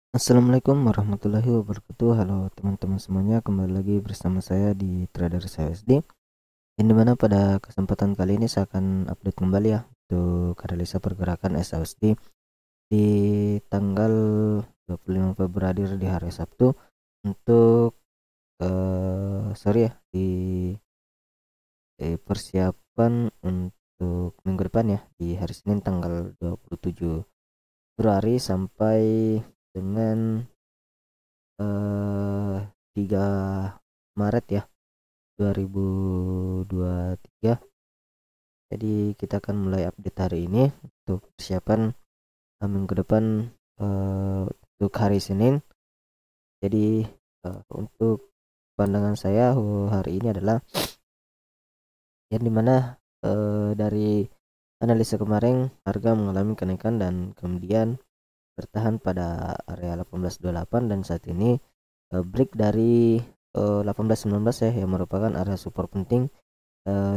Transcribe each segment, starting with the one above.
Assalamualaikum warahmatullahi wabarakatuh. Halo teman-teman semuanya, kembali lagi bersama saya di Trader USD. Yang dimana pada kesempatan kali ini saya akan update kembali ya untuk analisa pergerakan SUSD di tanggal 25 Februari di hari Sabtu untuk sorry ya di persiapan untuk minggu depan ya, di hari Senin tanggal 27 Februari sampai dengan 3 Maret ya 2023. Jadi kita akan mulai update hari ini untuk persiapan minggu depan untuk hari Senin. Jadi untuk pandangan saya hari ini adalah yang dimana dari analisa kemarin harga mengalami kenaikan dan kemudian bertahan pada area 1828 dan saat ini break dari 1819 ya, yang merupakan area support penting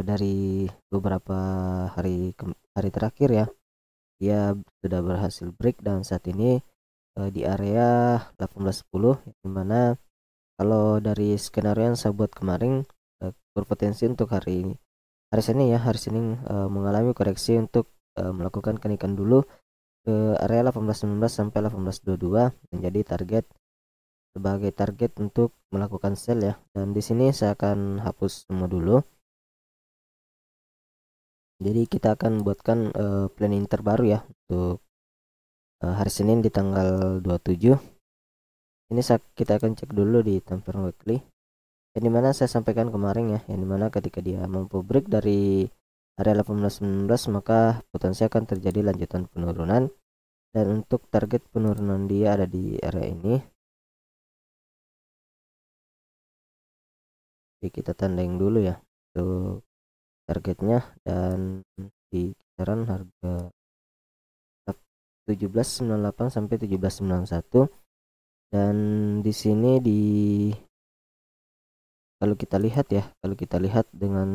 dari beberapa hari terakhir ya. Dia sudah berhasil break dan saat ini di area 1810, dimana kalau dari skenario yang saya buat kemarin berpotensi untuk hari Senin ya, hari Senin mengalami koreksi untuk melakukan kenaikan dulu ke area 1819 sampai 1822 menjadi target untuk melakukan sell ya. Dan di sini saya akan hapus semua dulu. Jadi kita akan buatkan planning terbaru ya untuk hari Senin di tanggal 27. Ini kita akan cek dulu di time frame weekly. Yang dimana saya sampaikan kemarin ya, yang dimana ketika dia mampu break dari area 1819 maka potensi akan terjadi lanjutan penurunan, dan untuk target penurunan dia ada di area ini. Jadi kita tanding dulu ya untuk targetnya, dan di kisaran harga 1798 sampai 1791. Dan di sini kalau kita lihat dengan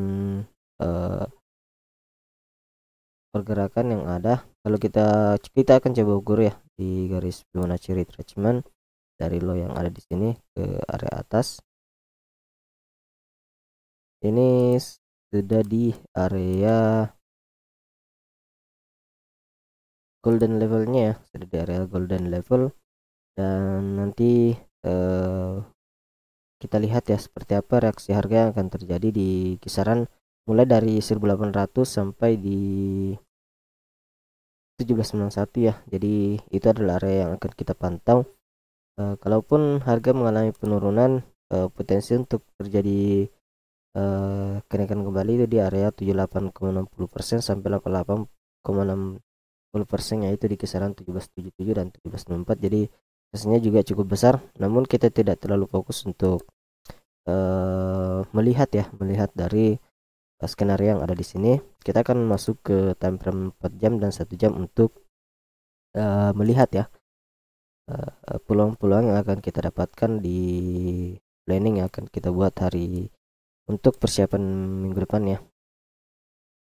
pergerakan yang ada, kalau kita akan coba ukur ya di garis Fibonacci retracement dari low yang ada di sini ke area atas. Ini sudah di area golden levelnya ya, sudah di area golden level, dan nanti kita lihat ya seperti apa reaksi harga yang akan terjadi di kisaran mulai dari 1800 sampai di 1791 ya. Jadi itu adalah area yang akan kita pantau. Kalaupun harga mengalami penurunan, potensi untuk terjadi kenaikan kembali itu di area 78,60% sampai 88,60%, yaitu di kisaran 1777 dan 1764. Jadi hasilnya juga cukup besar, namun kita tidak terlalu fokus untuk melihat dari skenario yang ada di sini. Kita akan masuk ke time frame 4 jam dan 1 jam untuk melihat ya peluang-peluang yang akan kita dapatkan di planning yang akan kita buat hari untuk persiapan minggu depan ya.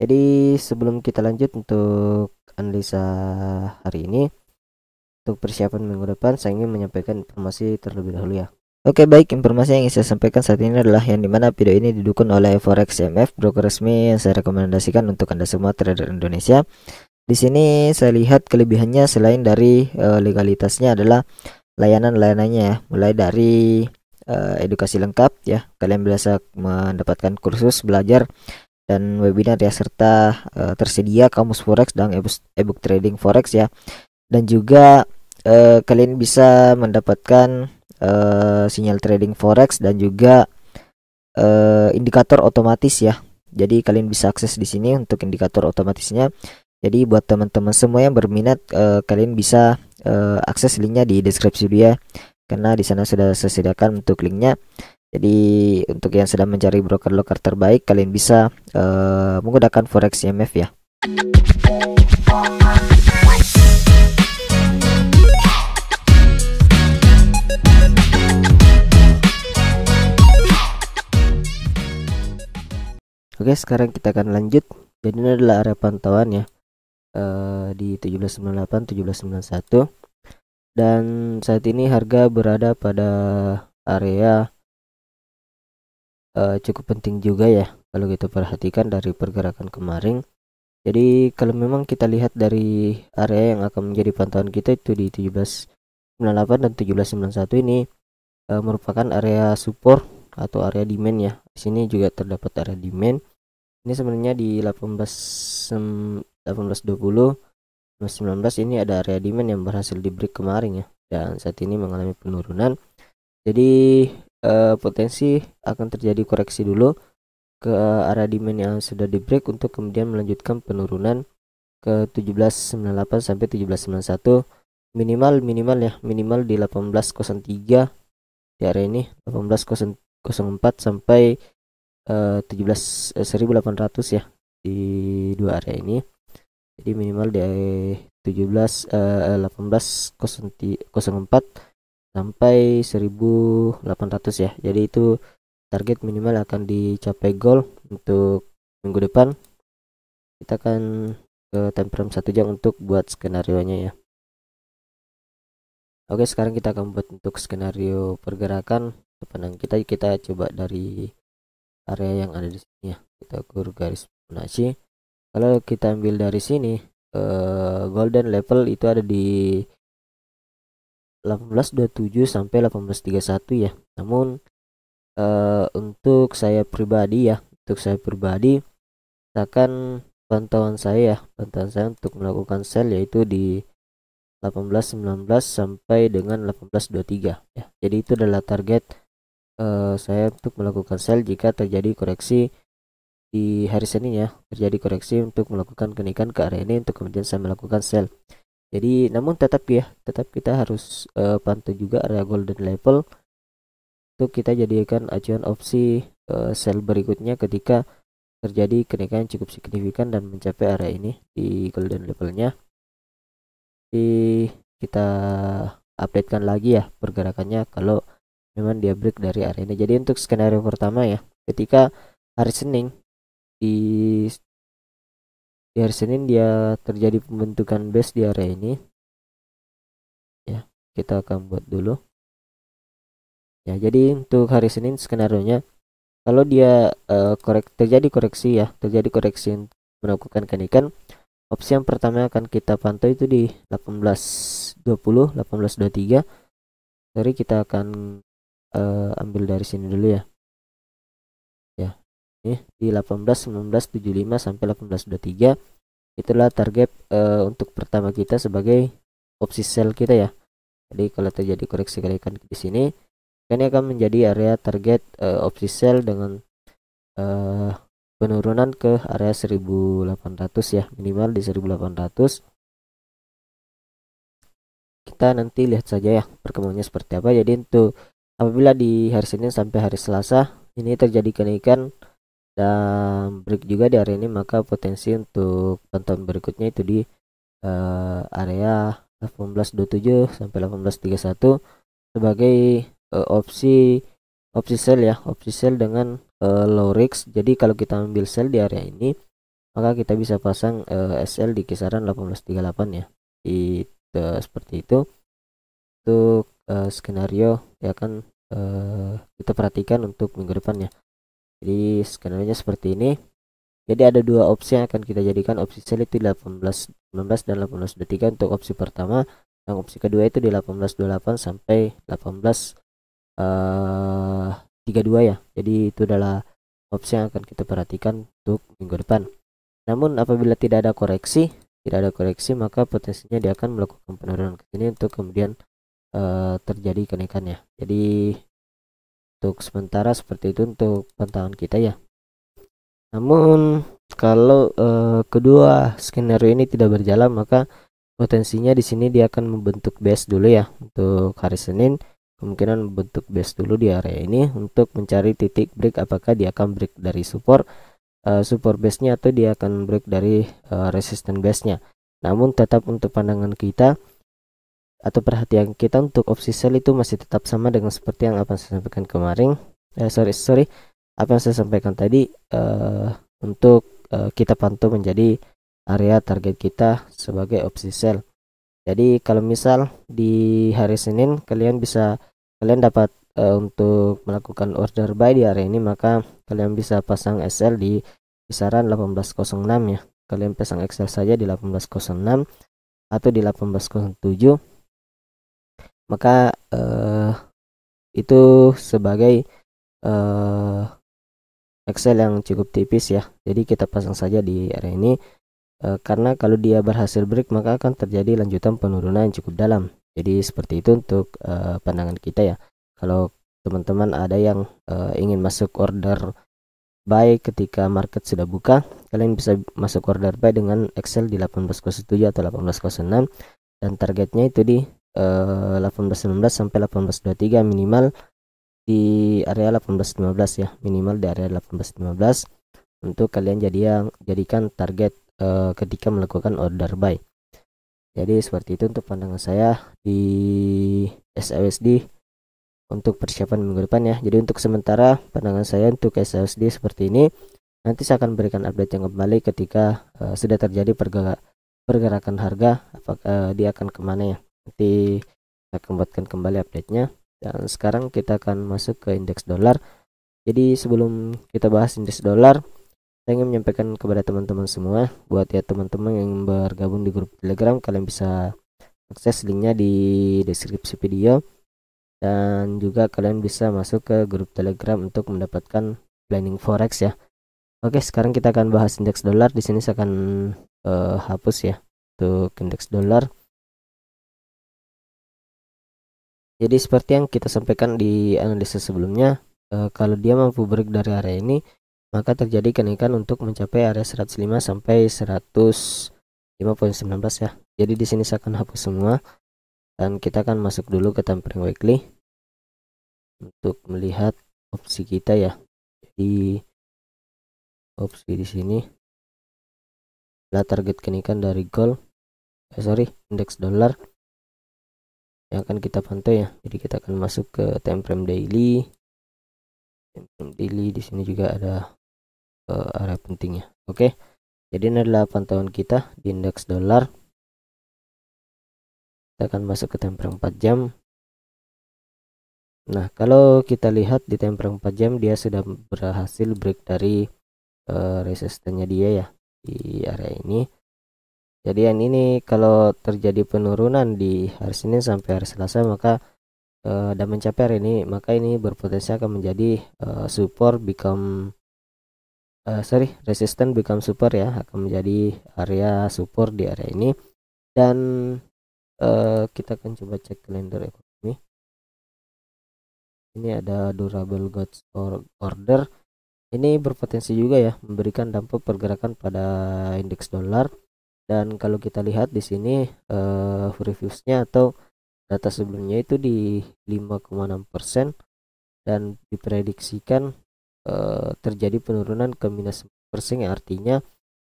Jadi sebelum kita lanjut untuk analisa hari ini, untuk persiapan minggu depan saya ingin menyampaikan informasi terlebih dahulu ya. Oke, baik, informasi yang ingin saya sampaikan saat ini adalah yang dimana video ini didukung oleh Forex MF, broker resmi yang saya rekomendasikan untuk Anda semua trader Indonesia. Di sini saya lihat kelebihannya selain dari legalitasnya adalah layanan-layanannya ya, mulai dari edukasi lengkap ya, kalian bisa mendapatkan kursus belajar dan webinar ya, serta tersedia kamus forex dan ebook trading forex ya, dan juga kalian bisa mendapatkan sinyal trading forex dan juga indikator otomatis ya. Jadi kalian bisa akses di sini untuk indikator otomatisnya. Jadi buat teman-teman semua yang berminat, kalian bisa akses linknya di deskripsi dia, karena di sana sudah saya sediakan untuk linknya. Jadi untuk yang sedang mencari broker lokal terbaik, kalian bisa menggunakan Forex IMF ya. Oke, sekarang kita akan lanjut. Jadi ini adalah area pantauan ya, di 1798 1791. dan saat ini harga berada pada area cukup penting juga ya kalau kita perhatikan dari pergerakan kemarin. Jadi kalau memang kita lihat dari area yang akan menjadi pantauan kita itu di 1798 dan 1791 ini merupakan area support atau area demand ya. Di sini juga terdapat area demand. Ini sebenarnya di 1820 19 ini ada area demand yang berhasil di break kemarin ya, dan saat ini mengalami penurunan. Jadi potensi akan terjadi koreksi dulu ke area demand yang sudah di break untuk kemudian melanjutkan penurunan ke 1798 sampai 1791, minimal ya, minimal di 1803 di area ini, 1804 sampai 1800 ya di dua area ini. Jadi minimal di 1804 sampai 1800 ya. Jadi itu target minimal akan dicapai goal untuk minggu depan. Kita akan ke time frame 1 jam untuk buat skenario nya ya. Oke, sekarang kita akan buat untuk skenario pergerakan pandang kita coba dari area yang ada di sini ya. Kita ukur garis Fibonacci. Kalau kita ambil dari sini golden level itu ada di 1827 sampai 1831 ya. Namun untuk saya pribadi misalkan pantauan saya untuk melakukan sell yaitu di 1819 sampai dengan 1823 ya. Jadi itu adalah target saya untuk melakukan sell jika terjadi koreksi di hari Senin ya, terjadi koreksi untuk melakukan kenaikan ke area ini untuk kemudian saya melakukan sell. Jadi namun tetap kita harus pantau juga area golden level untuk kita jadikan acuan opsi sell berikutnya ketika terjadi kenaikan yang cukup signifikan dan mencapai area ini di golden levelnya. Jadi kita updatekan lagi ya pergerakannya kalau memang dia break dari area ini. Jadi untuk skenario pertama ya, ketika hari Senin di hari Senin dia terjadi pembentukan base di area ini ya, kita akan buat dulu ya. Jadi untuk hari Senin skenario nya kalau dia terjadi koreksi melakukan kenaikan, opsi yang pertama akan kita pantau itu di 1820 1823. Jadi kita akan ambil dari sini dulu ya. Ya. Ini di 18 19 75 sampai 1823. Itulah target untuk pertama kita sebagai opsi sell kita ya. Jadi kalau terjadi koreksi kenaikan di sini, ini akan menjadi area target opsi sell dengan penurunan ke area 1800 ya, minimal di 1800. Kita nanti lihat saja ya perkembangannya seperti apa. Jadi untuk apabila di hari Senin sampai hari Selasa ini terjadi kenaikan dan break juga di area ini, maka potensi untuk pantauan berikutnya itu di area 1827 sampai 1831 sebagai opsi sell ya, opsi sell dengan low risk. Jadi kalau kita ambil sell di area ini, maka kita bisa pasang SL di kisaran 1838 ya. Seperti itu untuk skenario ya kan kita perhatikan untuk minggu depannya. Jadi skenario nya seperti ini. Jadi ada dua opsi yang akan kita jadikan opsi sell itu 1819 dan 1823 untuk opsi pertama. Yang opsi kedua itu di 1828 sampai 1832 ya. Jadi itu adalah opsi yang akan kita perhatikan untuk minggu depan. Namun apabila tidak ada koreksi, maka potensinya dia akan melakukan penurunan ke sini untuk kemudian terjadi kenaikannya. Jadi untuk sementara seperti itu untuk pantauan kita ya. Namun kalau kedua skenario ini tidak berjalan, maka potensinya di sini dia akan membentuk base dulu ya. Untuk hari Senin kemungkinan membentuk base dulu di area ini untuk mencari titik break, apakah dia akan break dari support base nya atau dia akan break dari resistance base nya. Namun tetap untuk pandangan kita atau perhatian kita untuk opsi sell itu masih tetap sama dengan seperti yang apa saya sampaikan kemarin. Apa yang saya sampaikan tadi untuk kita pantau menjadi area target kita sebagai opsi sell. Jadi kalau misal di hari Senin kalian dapat untuk melakukan order buy di area ini, maka kalian bisa pasang SL di kisaran 1806 ya. Kalian pasang Excel saja di 1806 atau di 1807, maka itu sebagai Excel yang cukup tipis ya. Jadi kita pasang saja di area ini, karena kalau dia berhasil break maka akan terjadi lanjutan penurunan yang cukup dalam. Jadi seperti itu untuk pandangan kita ya. Kalau teman-teman ada yang ingin masuk order buy ketika market sudah buka, kalian bisa masuk order buy dengan Excel di 1807 atau 1806, dan targetnya itu di 1819 sampai 1823, minimal di area 1815 ya, minimal di area 1815 untuk kalian jadikan target ketika melakukan order buy. Jadi seperti itu untuk pandangan saya di SAUSD untuk persiapan minggu depan ya. Jadi untuk sementara pandangan saya untuk SAUSD seperti ini. Nanti saya akan berikan update yang kembali ketika sudah terjadi pergerakan harga, apakah dia akan kemana ya. Nanti saya akan buatkan kembali update-nya. Dan sekarang kita akan masuk ke indeks dolar. Jadi sebelum kita bahas indeks dolar, saya ingin menyampaikan kepada teman-teman semua, buat ya teman-teman yang bergabung di grup Telegram, kalian bisa akses linknya di deskripsi video, dan juga kalian bisa masuk ke grup Telegram untuk mendapatkan planning forex ya. Oke, sekarang kita akan bahas indeks dolar. Di sini saya akan hapus ya untuk indeks dolar. Jadi seperti yang kita sampaikan di analisa sebelumnya, kalau dia mampu break dari area ini, maka terjadi kenaikan untuk mencapai area 105 sampai 105.19 ya. Jadi di sini saya akan hapus semua dan kita akan masuk dulu ke time frame weekly untuk melihat opsi kita ya. Jadi opsi di sini adalah target kenaikan dari indeks dolar yang akan kita pantau ya. Jadi kita akan masuk ke time frame daily. Time frame daily di sini juga ada area pentingnya. Oke. Jadi ini adalah pantauan kita di indeks dolar. Kita akan masuk ke time frame 4 jam. Nah, kalau kita lihat di time frame 4 jam dia sudah berhasil break dari resistennya dia ya di area ini. Jadi yang ini kalau terjadi penurunan di hari Senin sampai hari Selasa, maka dan mencapai hari ini, maka ini berpotensi akan menjadi resisten become support ya, akan menjadi area support di area ini. Dan kita akan coba cek kalender ekonomi. Ini ada durable goods order. Ini berpotensi juga ya memberikan dampak pergerakan pada indeks dolar. Dan kalau kita lihat di sini previewsnya atau data sebelumnya itu di 5,6% dan diprediksikan terjadi penurunan ke -1%, yang artinya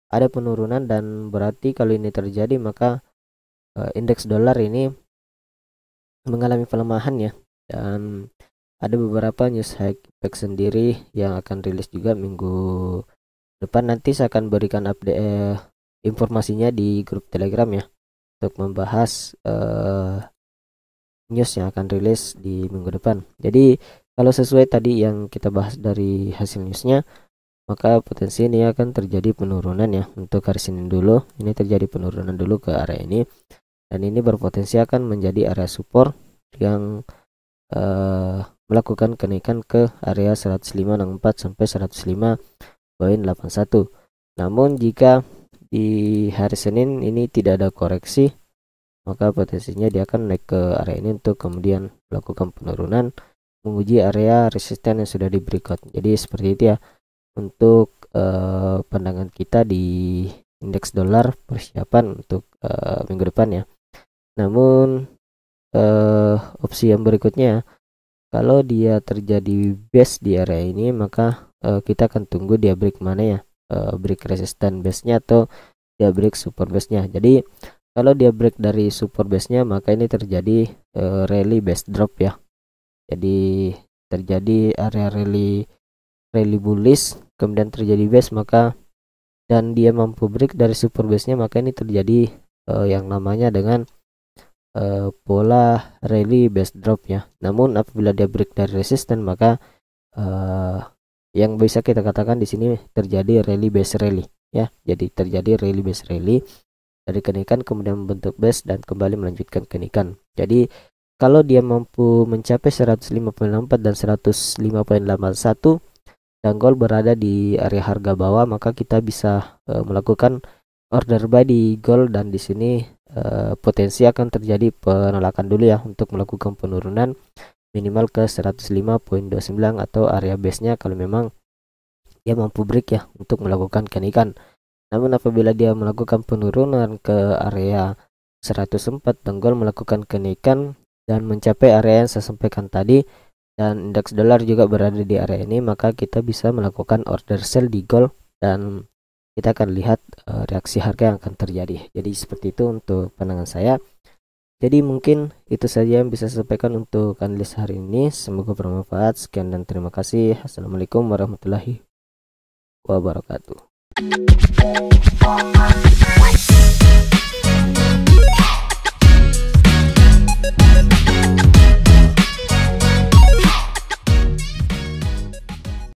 ada penurunan, dan berarti kalau ini terjadi maka indeks dolar ini mengalami pelemahan ya. Dan ada beberapa news high impact sendiri yang akan rilis juga minggu depan. Nanti saya akan berikan update informasinya di grup Telegram ya, untuk membahas news yang akan rilis di minggu depan. Jadi kalau sesuai tadi yang kita bahas dari hasil newsnya, maka potensi ini akan terjadi penurunan ya. Untuk hari Senin dulu ini terjadi penurunan dulu ke area ini, dan ini berpotensi akan menjadi area support yang melakukan kenaikan ke area 105.64 sampai 105.81. Namun jika di hari Senin ini tidak ada koreksi, maka potensinya dia akan naik ke area ini untuk kemudian melakukan penurunan, menguji area resisten yang sudah di breakout. Jadi seperti itu ya untuk pandangan kita di indeks dolar persiapan untuk minggu depan ya. Namun opsi yang berikutnya, kalau dia terjadi base di area ini, maka kita akan tunggu dia break mana ya, break resisten base nya atau dia break support base nya. Jadi kalau dia break dari support base nya, maka ini terjadi rally base drop ya. Jadi terjadi area rally bullish, kemudian terjadi base, maka dan dia mampu break dari support base nya, maka ini terjadi yang namanya dengan pola rally base drop ya. Namun apabila dia break dari resisten, maka yang bisa kita katakan di sini terjadi rally base rally ya. Jadi terjadi rally base rally dari kenaikan kemudian membentuk base dan kembali melanjutkan kenaikan. Jadi kalau dia mampu mencapai 105.4 dan 105.81 dan gold berada di area harga bawah, maka kita bisa melakukan order buy di gold, dan di sini potensi akan terjadi penolakan dulu ya untuk melakukan penurunan minimal ke 105.29 atau area base-nya kalau memang dia mampu break ya untuk melakukan kenaikan. Namun apabila dia melakukan penurunan ke area 104 dan gold melakukan kenaikan dan mencapai area yang saya sampaikan tadi, dan indeks dolar juga berada di area ini, maka kita bisa melakukan order sell di gold dan kita akan lihat reaksi harga yang akan terjadi. Jadi seperti itu untuk pandangan saya. Jadi mungkin itu saja yang bisa saya sampaikan untuk analis hari ini. Semoga bermanfaat. Sekian dan terima kasih. Assalamualaikum warahmatullahi wabarakatuh.